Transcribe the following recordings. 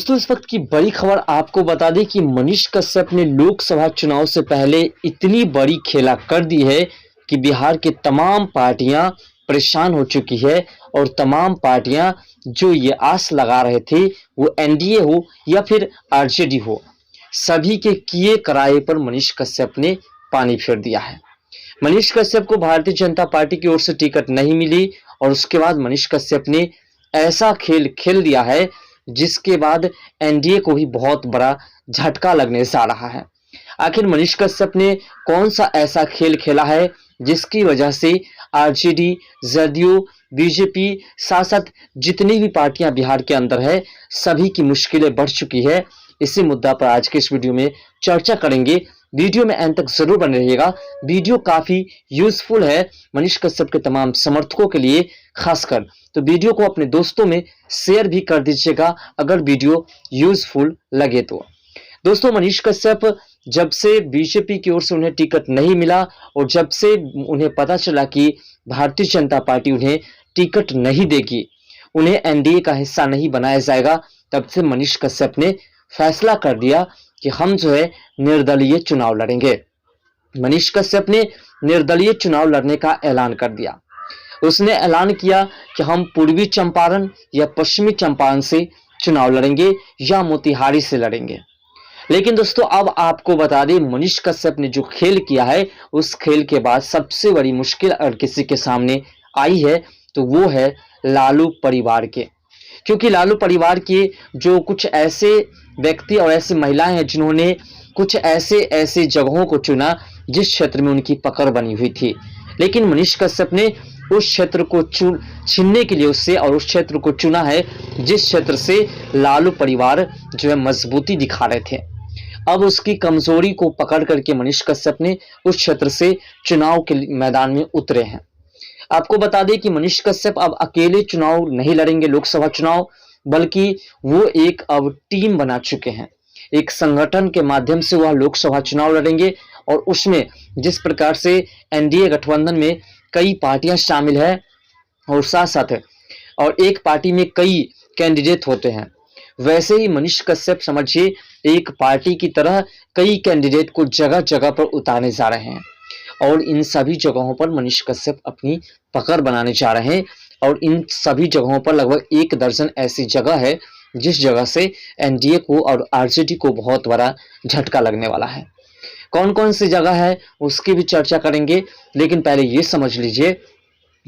दोस्तों, इस वक्त की बड़ी खबर आपको बता दें कि मनीष कश्यप ने लोकसभा चुनाव से पहले इतनी बड़ी खेला कर दी है कि बिहार की तमाम पार्टियां परेशान हो चुकी है और तमाम पार्टियां जो ये आस लगा रहे थे वो एनडीए हो या फिर आरजेडी हो, सभी के किए कराए पर मनीष कश्यप ने पानी फेर दिया है। मनीष कश्यप को भारतीय जनता पार्टी की ओर से टिकट नहीं मिली और उसके बाद मनीष कश्यप ने ऐसा खेल खेल दिया है जिसके बाद एनडीए को भी बहुत बड़ा झटका लगने जा रहा है। आखिर मनीष कश्यप ने कौन सा ऐसा खेल खेला है जिसकी वजह से आरजेडी, जदयू, बीजेपी, साथ जितनी भी पार्टियां बिहार के अंदर है सभी की मुश्किलें बढ़ चुकी है। इसी मुद्दा पर आज के इस वीडियो में चर्चा करेंगे। वीडियो में अंत तक जरूर बने रहिएगा। वीडियो काफी यूजफुल है मनीष कश्यप के तमाम समर्थकों के लिए खासकर, तो वीडियो को अपने दोस्तों में शेयर भी कर दीजिएगा अगर वीडियो यूजफुल लगे तो। दोस्तों, मनीष कश्यप जब से बीजेपी की ओर से उन्हें टिकट नहीं मिला और जब से उन्हें पता चला कि भारतीय जनता पार्टी उन्हें टिकट नहीं देगी, उन्हें एनडीए का हिस्सा नहीं बनाया जाएगा, तब से मनीष कश्यप ने फैसला कर दिया कि हम जो है निर्दलीय चुनाव लड़ेंगे। मनीष कश्यप ने निर्दलीय चुनाव लड़ने का ऐलान कर दिया। उसने ऐलान किया कि हम पूर्वी चंपारण या पश्चिमी चंपारण से चुनाव लड़ेंगे या मोतिहारी से लड़ेंगे। लेकिन दोस्तों, अब आपको बता दें मनीष कश्यप ने जो खेल किया है उस खेल के बाद सबसे बड़ी मुश्किल अगर किसी के सामने आई है तो वो है लालू परिवार के, क्योंकि लालू परिवार के जो कुछ ऐसे व्यक्ति और ऐसी महिलाएं हैं जिन्होंने कुछ ऐसे जगहों को चुना जिस क्षेत्र में उनकी पकड़ बनी हुई थी, लेकिन मनीष कश्यप ने उस क्षेत्र को छीनने के लिए उससे और उस क्षेत्र को चुना है जिस क्षेत्र से लालू परिवार जो है मजबूती दिखा रहे थे। अब उसकी कमजोरी को पकड़ करके मनीष कश्यप ने उस क्षेत्र से चुनाव के मैदान में उतरे हैं। आपको बता दें कि मनीष कश्यप अब अकेले चुनाव नहीं लड़ेंगे लोकसभा चुनाव, बल्कि वो एक अब टीम बना चुके हैं। एक संगठन के माध्यम से वह लोकसभा चुनाव लड़ेंगे और उसमें जिस प्रकार से एनडीए गठबंधन में कई पार्टियां शामिल है और साथ और एक पार्टी में कई कैंडिडेट होते हैं, वैसे ही मनीष कश्यप समझिए एक पार्टी की तरह कई कैंडिडेट को जगह जगह पर उतारने जा रहे हैं और इन सभी जगहों पर मनीष कश्यप अपनी पकड़ बनाने जा रहे हैं और इन सभी जगहों पर लगभग 1 दर्जन ऐसी जगह है जिस जगह से एनडीए को और आरजेडी को बहुत बड़ा झटका लगने वाला है। कौन कौन सी जगह है उसकी भी चर्चा करेंगे, लेकिन पहले ये समझ लीजिए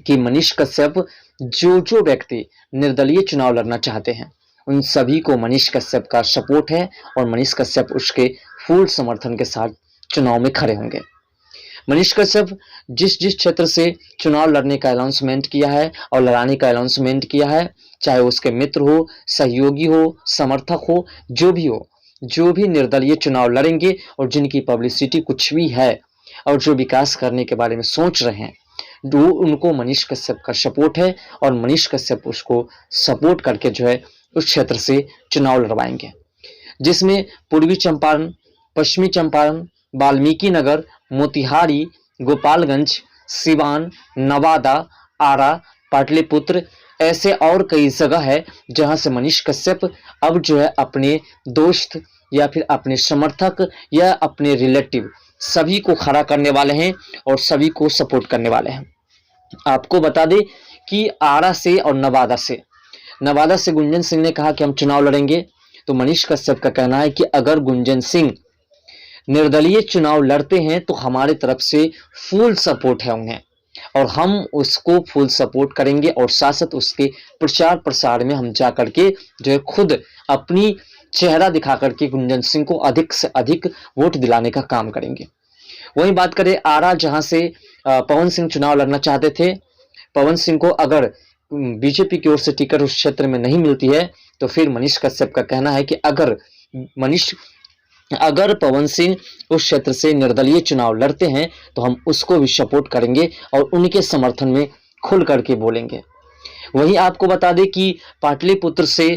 कि मनीष कश्यप जो व्यक्ति निर्दलीय चुनाव लड़ना चाहते हैं उन सभी को मनीष कश्यप का सपोर्ट है और मनीष कश्यप उसके फुल समर्थन के साथ चुनाव में खड़े होंगे। मनीष कश्यप जिस क्षेत्र से चुनाव लड़ने का अनाउंसमेंट किया है और लड़ाने का अनाउंसमेंट किया है, चाहे उसके मित्र हो, सहयोगी हो, समर्थक हो, जो भी निर्दलीय चुनाव लड़ेंगे और जिनकी पब्लिसिटी कुछ भी है और जो विकास करने के बारे में सोच रहे हैं, वो उनको मनीष कश्यप का सपोर्ट है और मनीष कश्यप उसको सपोर्ट करके जो है उस क्षेत्र से चुनाव लड़वाएंगे, जिसमें पूर्वी चंपारण, पश्चिमी चंपारण, वाल्मीकि नगर, मोतिहारी, गोपालगंज, सिवान, नवादा, आरा, पाटलिपुत्र ऐसे और कई जगह है जहां से मनीष कश्यप अब जो है अपने दोस्त या फिर अपने समर्थक या अपने रिलेटिव सभी को खड़ा करने वाले हैं और सभी को सपोर्ट करने वाले हैं। आपको बता दें कि आरा से और नवादा से गुंजन सिंह ने कहा कि हम चुनाव लड़ेंगे, तो मनीष कश्यप का कहना है कि अगर गुंजन सिंह निर्दलीय चुनाव लड़ते हैं तो हमारे तरफ से फुल सपोर्ट है उन्हें और हम उसको फुल सपोर्ट करेंगे और साथ उसके प्रचार प्रसार में हम जा करके जो है खुद अपनी चेहरा दिखा करके गुंजन सिंह को अधिक से अधिक वोट दिलाने का काम करेंगे। वहीं बात करें आरा, जहां से पवन सिंह चुनाव लड़ना चाहते थे, पवन सिंह को अगर बीजेपी की ओर से टिकट उस क्षेत्र में नहीं मिलती है तो फिर मनीष कश्यप का कहना है कि अगर पवन सिंह उस क्षेत्र से निर्दलीय चुनाव लड़ते हैं तो हम उसको भी सपोर्ट करेंगे और उनके समर्थन में खुल करके बोलेंगे। वहीं आपको बता दें कि पाटलिपुत्र से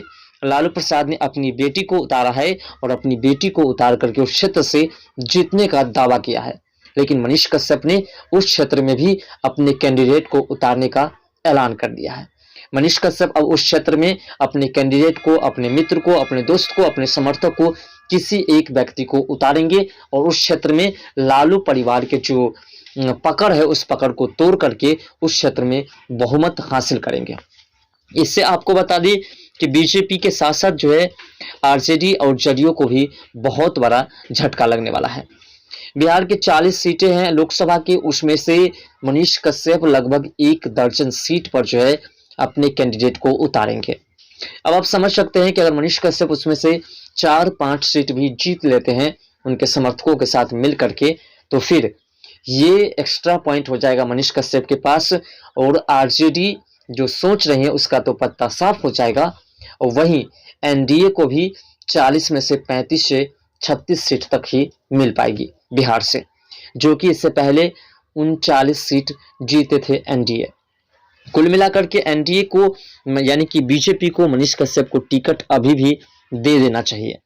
लालू प्रसाद ने अपनी बेटी को उतारा है और अपनी बेटी को उतार करके उस क्षेत्र से जीतने का दावा किया है, लेकिन मनीष कश्यप ने उस क्षेत्र में भी अपने कैंडिडेट को उतारने का ऐलान कर दिया है। मनीष कश्यप अब उस क्षेत्र में अपने कैंडिडेट को, अपने मित्र को, अपने दोस्त को, अपने समर्थक को, किसी एक व्यक्ति को उतारेंगे और उस क्षेत्र में लालू परिवार के जो पकड़ है उस पकड़ को तोड़ करके उस क्षेत्र में बहुमत हासिल करेंगे। इससे आपको बता दें कि बीजेपी के साथ साथ जो है आरजेडी और जदयू को भी बहुत बड़ा झटका लगने वाला है। बिहार के 40 सीटें हैं लोकसभा की, उसमें से मनीष कश्यप लगभग 1 दर्जन सीट पर जो है अपने कैंडिडेट को उतारेंगे। अब आप समझ सकते हैं कि अगर मनीष कश्यप उसमें से 4-5 सीट भी जीत लेते हैं उनके समर्थकों के साथ मिल करके, तो फिर ये एक्स्ट्रा पॉइंट हो जाएगा मनीष कश्यप के पास और आरजेडी जो सोच रहे हैं उसका तो पत्ता साफ हो जाएगा। और वहीं एनडीए को भी 40 में से 35 से 36 सीट तक ही मिल पाएगी बिहार से, जो कि इससे पहले 39 सीट जीते थे एनडीए। कुल मिलाकर के एनडीए को यानी कि बीजेपी को मनीष कश्यप को टिकट अभी भी दे देना चाहिए।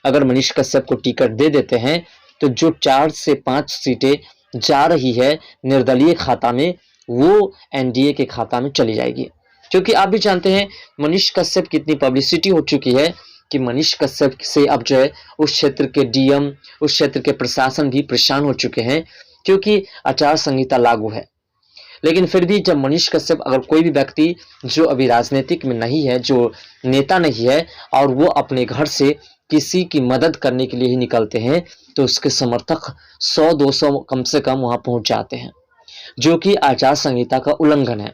अगर मनीष कश्यप को टिकट दे देते हैं तो जो 4 से 5 सीटें जा रही है निर्दलीय खाता में, वो एनडीए के खाता में चली जाएगी। क्योंकि आप भी जानते हैं मनीष कश्यप की इतनी पब्लिसिटी हो चुकी है कि मनीष कश्यप से अब जो है उस क्षेत्र के डीएम, उस क्षेत्र के प्रशासन भी परेशान हो चुके हैं, क्योंकि आचार संहिता लागू है। लेकिन फिर भी जब मनीष कश्यप, अगर कोई भी व्यक्ति जो अभी राजनीतिक में नहीं है, जो नेता नहीं है, और वो अपने घर से किसी की मदद करने के लिए ही निकलते हैं, तो उसके समर्थक 100-200 कम से कम वहां पहुंच जाते हैं, जो कि आचार संहिता का उल्लंघन है।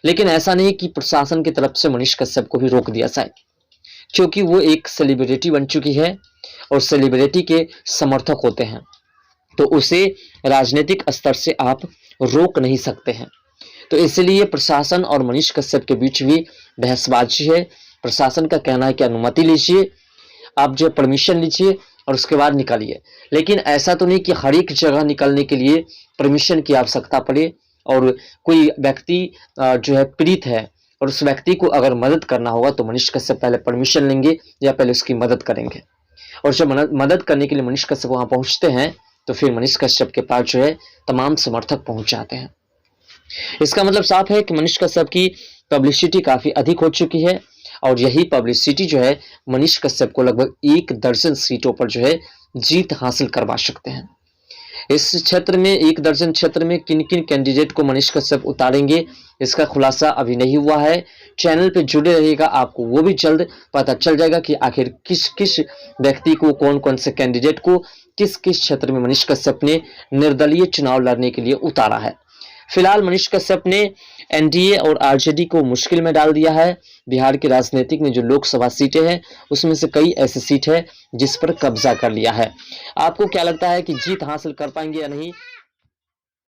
लेकिन ऐसा नहीं कि प्रशासन की तरफ से मनीष कश्यप को भी रोक दिया जाए, क्योंकि वो एक सेलिब्रिटी बन चुकी है और सेलिब्रिटी के समर्थक होते हैं, तो उसे राजनीतिक स्तर से आप रोक नहीं सकते हैं। तो इसलिए प्रशासन और मनीष कश्यप के बीच भी बहसबाजी है। प्रशासन का कहना है कि अनुमति लीजिए, आप जो परमिशन लीजिए और उसके बाद निकलिए। लेकिन ऐसा तो नहीं कि हर एक जगह निकलने के लिए परमिशन की आवश्यकता पड़े, और कोई व्यक्ति जो है पीड़ित है और उस व्यक्ति को अगर मदद करना होगा तो मनीष कश्यप पहले परमिशन लेंगे या पहले उसकी मदद करेंगे। और जब मदद करने के लिए मनीष कश्यप वहां पहुंचते हैं तो फिर मनीष कश्यप के पास जो है तमाम समर्थक पहुंच जाते हैं। इसका मतलब साफ है कि मनीष कश्यप की पब्लिसिटी काफी अधिक हो चुकी है और यही पब्लिसिटी जो है मनीष कश्यप को लगभग 1 दर्जन सीटों पर जो है जीत हासिल करवा सकते हैं। इस क्षेत्र में 1 दर्जन क्षेत्र में किन किन कैंडिडेट को मनीष कश्यप उतारेंगे, इसका खुलासा अभी नहीं हुआ है। चैनल पे जुड़े रहिएगा, आपको वो भी जल्द पता चल जाएगा कि आखिर किस किस व्यक्ति को, कौन कौन से कैंडिडेट को किस किस क्षेत्र में मनीष कश्यप ने निर्दलीय चुनाव लड़ने के लिए उतारा है। फिलहाल मनीष कश्यप ने एनडीए और आरजेडी को मुश्किल में डाल दिया है। बिहार की राजनीतिक में जो लोकसभा सीटें हैं उसमें से कई ऐसी सीट है जिस पर कब्जा कर लिया है। आपको क्या लगता है कि जीत हासिल कर पाएंगे या नहीं?